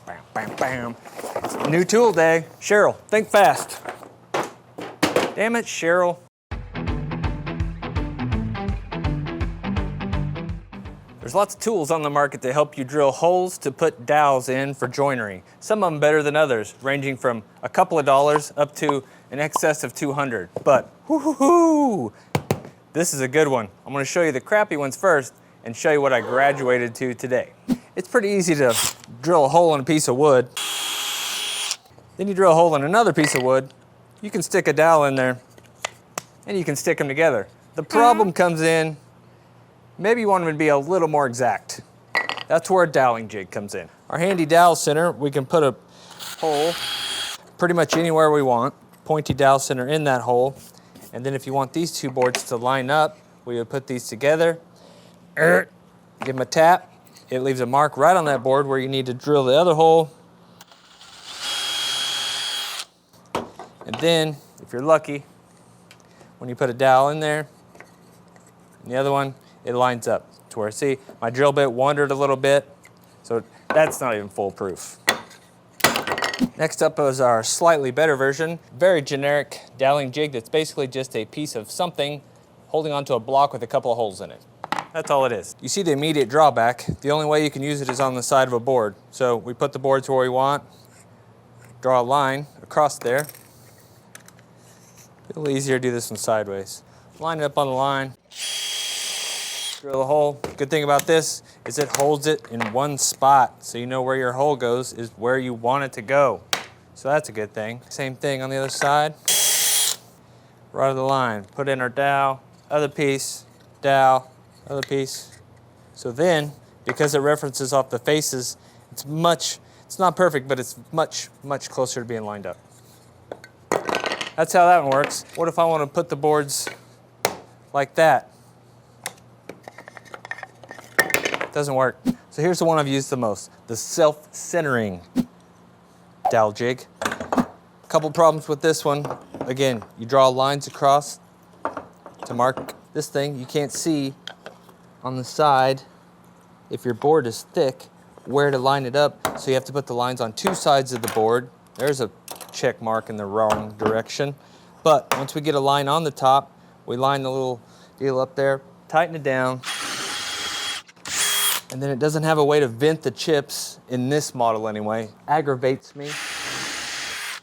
bam, bam, bam. It's new tool day. Cheryl, think fast. Damn it, Cheryl. There's lots of tools on the market to help you drill holes to put dowels in for joinery. Some of them better than others, ranging from a couple of dollars up to in excess of 200. But whoo-hoo-hoo, this is a good one. I'm gonna show you the crappy ones first and show you what I graduated to today. It's pretty easy to drill a hole in a piece of wood. Then you drill a hole in another piece of wood. You can stick a dowel in there and you can stick them together. The problem comes in, maybe you want them to be a little more exact. That's where a doweling jig comes in. Our handy dowel center, we can put a hole pretty much anywhere we want. Pointy dowel center in that hole. And then if you want these two boards to line up, we would put these together. Give them a tap. It leaves a mark right on that board where you need to drill the other hole. And then, if you're lucky, when you put a dowel in there, and the other one, it lines up to where, see, my drill bit wandered a little bit, so that's not even foolproof. Next up is our slightly better version, very generic doweling jig that's basically just a piece of something holding onto a block with a couple of holes in it. That's all it is. You see the immediate drawback. The only way you can use it is on the side of a board. So we put the boards where we want, draw a line across there. A little easier to do this one sideways. Line it up on the line. Drill a hole. Good thing about this is it holds it in one spot, so you know where your hole goes is where you want it to go. So that's a good thing. Same thing on the other side. Right of the line. Put in our dowel, other piece, dowel, other piece. So then, because it references off the faces, it's not perfect, but it's much, much closer to being lined up. That's how that one works. What if I want to put the boards like that? Doesn't work. So here's the one I've used the most, the self-centering dowel jig. A couple problems with this one. Again, you draw lines across to mark this thing. You can't see on the side, if your board is thick, where to line it up. So you have to put the lines on two sides of the board. There's a check mark in the wrong direction. But once we get a line on the top, we line the little deal up there, tighten it down, and then it doesn't have a way to vent the chips in this model anyway. Aggravates me. You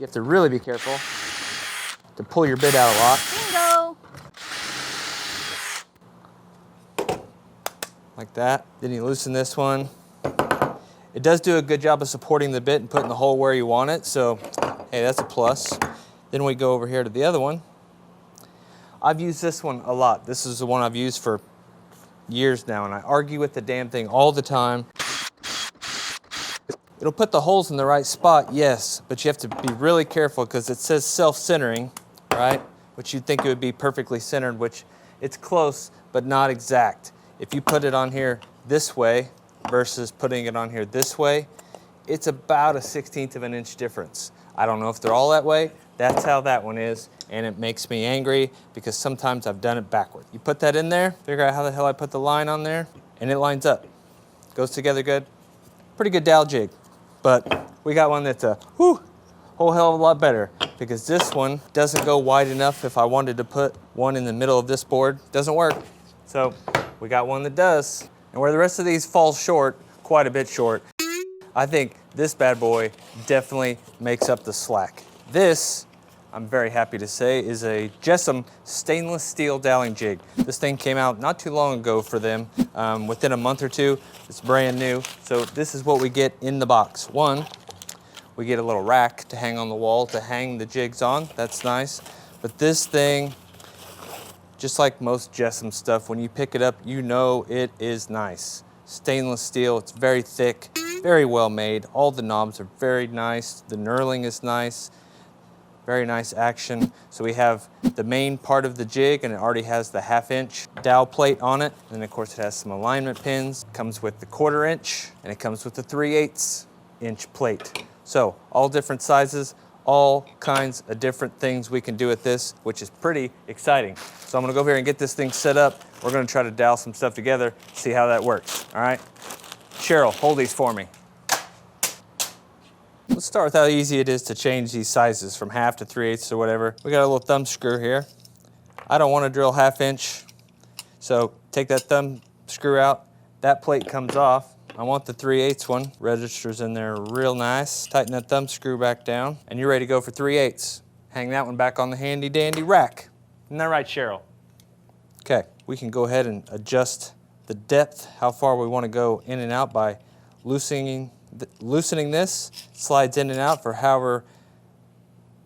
have to really be careful to pull your bit out a lot. Bingo! Like that. Then you loosen this one. It does do a good job of supporting the bit and putting the hole where you want it, so hey, that's a plus. Then we go over here to the other one. I've used this one a lot. This is the one I've used for years now, and I argue with the damn thing all the time. It'll put the holes in the right spot, yes, but you have to be really careful because it says self-centering, right? Which you'd think it would be perfectly centered, which it's close, but not exact. If you put it on here this way versus putting it on here this way, it's about a 1/16 of an inch difference. I don't know if they're all that way. That's how that one is, and it makes me angry because sometimes I've done it backwards. You put that in there, figure out how the hell I put the line on there, and it lines up. Goes together good. Pretty good dowel jig, but we got one that's a whole hell of a lot better because this one doesn't go wide enough if I wanted to put one in the middle of this board. Doesn't work. So we got one that does. And where the rest of these fall short, quite a bit short, I think this bad boy definitely makes up the slack. This, I'm very happy to say, is a JessEm stainless steel doweling jig. This thing came out not too long ago for them, within a month or two. It's brand new. So this is what we get in the box. One, we get a little rack to hang on the wall to hang the jigs on. That's nice. But this thing, just like most JessEm stuff, when you pick it up, you know it is nice. Stainless steel, it's very thick, very well made. All the knobs are very nice. The knurling is nice. Very nice action. So we have the main part of the jig, and it already has the 1/2 inch dowel plate on it. And of course it has some alignment pins. It comes with the 1/4 inch, and it comes with the 3/8 inch plate. So all different sizes, all kinds of different things we can do with this, which is pretty exciting. So I'm gonna go over here and get this thing set up. We're gonna try to dowel some stuff together, see how that works, all right? Cheryl, hold these for me. Let's start with how easy it is to change these sizes from 1/2 to 3/8 or whatever. We got a little thumb screw here. I don't want to drill 1/2 inch, so take that thumb screw out. That plate comes off. I want the 3/8 one. Registers in there real nice. Tighten that thumb screw back down, and you're ready to go for 3/8. Hang that one back on the handy dandy rack. Isn't that right, Cheryl? Okay, we can go ahead and adjust the depth, how far we want to go in and out by loosening this. Slides in and out for however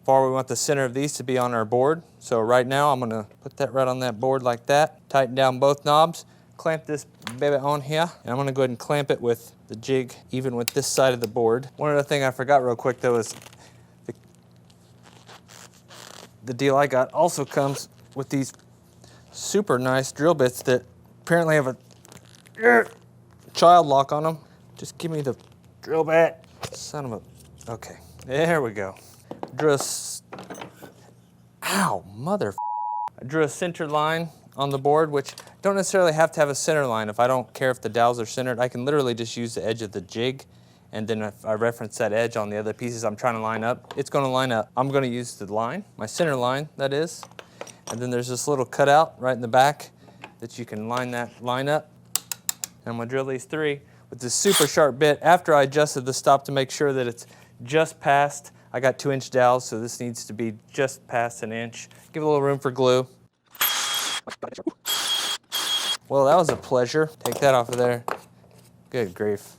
far we want the center of these to be on our board. So right now I'm going to put that right on that board like that. Tighten down both knobs. Clamp this baby on here, and I'm going to go ahead and clamp it with the jig even with this side of the board. One other thing I forgot real quick though is the deal I got also comes with these super nice drill bits that apparently have a child lock on them. Just give me the drill bit. Son of a... Okay, there we go. Ow, mother... I drew a center line on the board, which don't necessarily have to have a center line. If I don't care if the dowels are centered, I can literally just use the edge of the jig, and then if I reference that edge on the other pieces I'm trying to line up, it's going to line up. I'm going to use the line, my center line, that is, and then there's this little cutout right in the back that you can line that line up. And I'm going to drill these 3 with this super sharp bit. After I adjusted the stop to make sure that it's just past, I got 2-inch dowels, so this needs to be just past 1 inch. Give it a little room for glue. Well, that was a pleasure. Take that off of there. Good grief.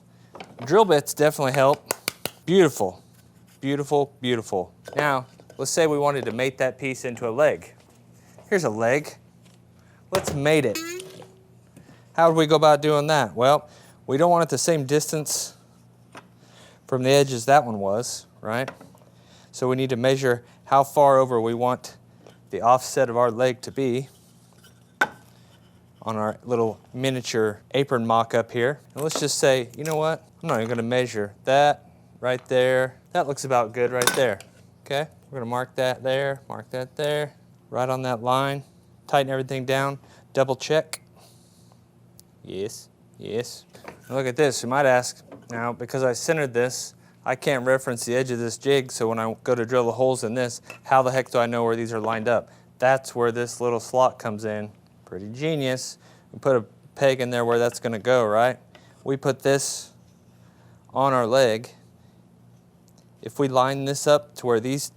Drill bits definitely help. Beautiful, beautiful, beautiful. Now, let's say we wanted to mate that piece into a leg. Here's a leg. Let's mate it. How would we go about doing that? Well, we don't want it the same distance from the edge as that one was, right? So we need to measure how far over we want the offset of our leg to be on our little miniature apron mock-up here. And let's just say, you know what? I'm not even gonna measure that right there. That looks about good right there, okay? We're gonna mark that there, right on that line. Tighten everything down, double check. Yes, yes. Now look at this, you might ask, now because I centered this, I can't reference the edge of this jig, so when I go to drill the holes in this, how the heck do I know where these are lined up? That's where this little slot comes in. Pretty genius. We put a peg in there where that's going to go, right? We put this on our leg. If we line this up to where these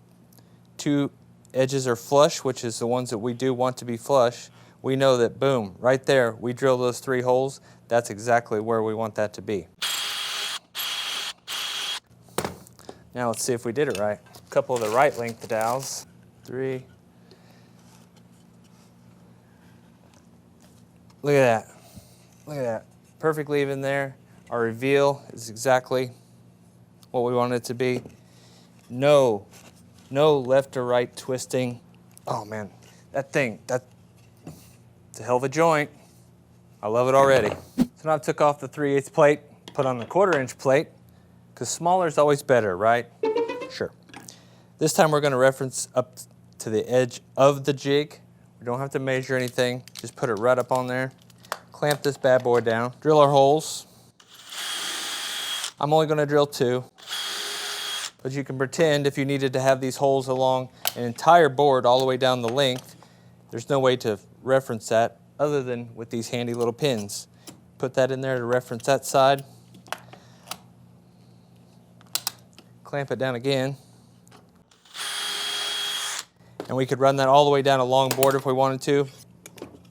2 edges are flush, which is the ones that we do want to be flush, we know that, boom, right there, we drill those 3 holes. That's exactly where we want that to be. Now let's see if we did it right. A couple of the right length dowels. 3. Look at that. Look at that. Perfectly even there. Our reveal is exactly what we want it to be. No left or right twisting. Oh man, that's a hell of a joint. I love it already. So now I took off the 3/8 plate, put on the 1/4 inch plate, because smaller is always better, right? Sure. This time we're going to reference up to the edge of the jig. We don't have to measure anything, just put it right up on there. Clamp this bad boy down, drill our holes. I'm only going to drill 2, but you can pretend if you needed to have these holes along an entire board all the way down the length, there's no way to reference that other than with these handy little pins. Put that in there to reference that side. Clamp it down again. And we could run that all the way down a long board if we wanted to.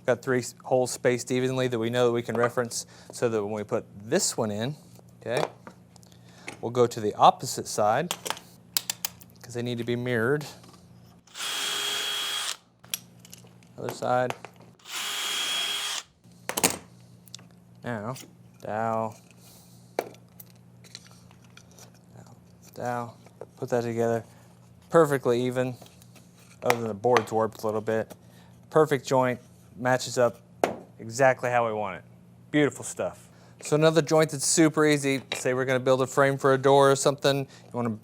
Got 3 holes spaced evenly that we know that we can reference, so that when we put this one in, okay, we'll go to the opposite side because they need to be mirrored. Other side. Now, dowel, dowel, put that together. Perfectly even, other than the board's warped a little bit. Perfect joint, matches up exactly how we want it. Beautiful stuff. So another joint that's super easy, say we're gonna build a frame for a door or something, you wanna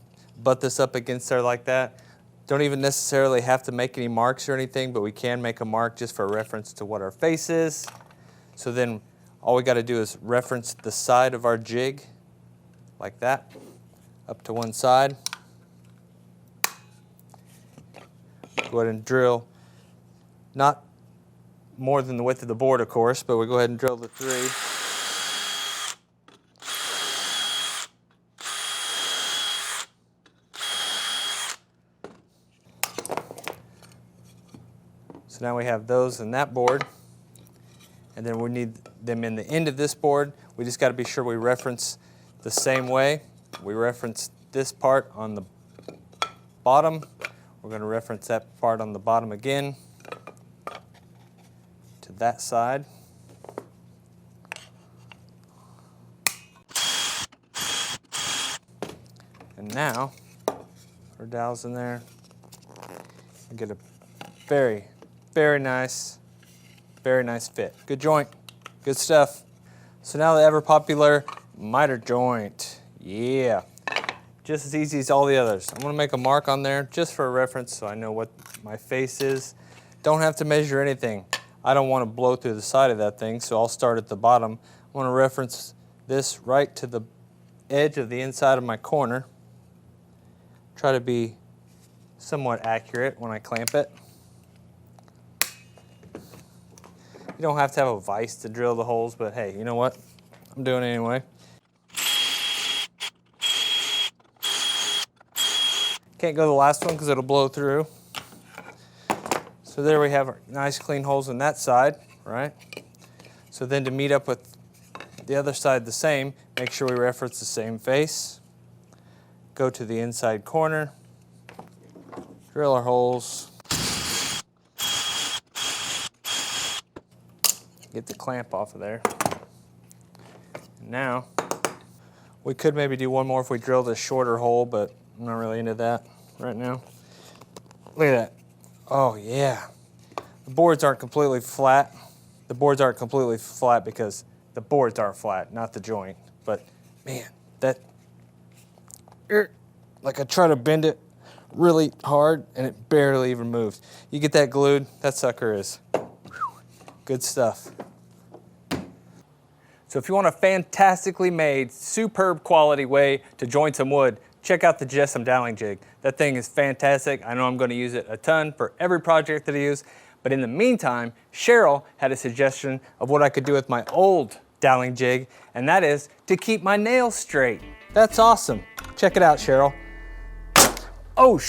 butt this up against there like that. Don't even necessarily have to make any marks or anything, but we can make a mark just for reference to what our face is. So then all we gotta do is reference the side of our jig like that up to one side. Go ahead and drill, not more than the width of the board, of course, but we go ahead and drill the 3. So now we have those in that board, and then we need them in the end of this board. We just got to be sure we reference the same way. We reference this part on the bottom. We're going to reference that part on the bottom again to that side. And now, our dowels in there, and get a very, very nice fit. Good joint, good stuff. So now the ever popular miter joint. Yeah, just as easy as all the others. I'm gonna make a mark on there just for a reference so I know what my face is. Don't have to measure anything. I don't want to blow through the side of that thing, so I'll start at the bottom. I want to reference this right to the edge of the inside of my corner. Try to be somewhat accurate when I clamp it. You don't have to have a vise to drill the holes, but hey, you know what? I'm doing it anyway. Can't go to the last one because it'll blow through. So there we have our nice clean holes on that side, right? So then to meet up with the other side the same, make sure we reference the same face. Go to the inside corner, drill our holes. Get the clamp off of there. And now, we could maybe do one more if we drilled a shorter hole, but I'm not really into that right now. Look at that. Oh yeah. The boards aren't completely flat. The boards aren't completely flat because the boards aren't flat, not the joint. But man, that, like I try to bend it really hard and it barely even moves. You get that glued, that sucker is good stuff. So if you want a fantastically made, superb quality way to joint some wood, check out the JessEm doweling jig. That thing is fantastic. I know I'm going to use it a ton for every project that I use. But in the meantime, Cheryl had a suggestion of what I could do with my old doweling jig, and that is to keep my nails straight. That's awesome. Check it out, Cheryl. Oh,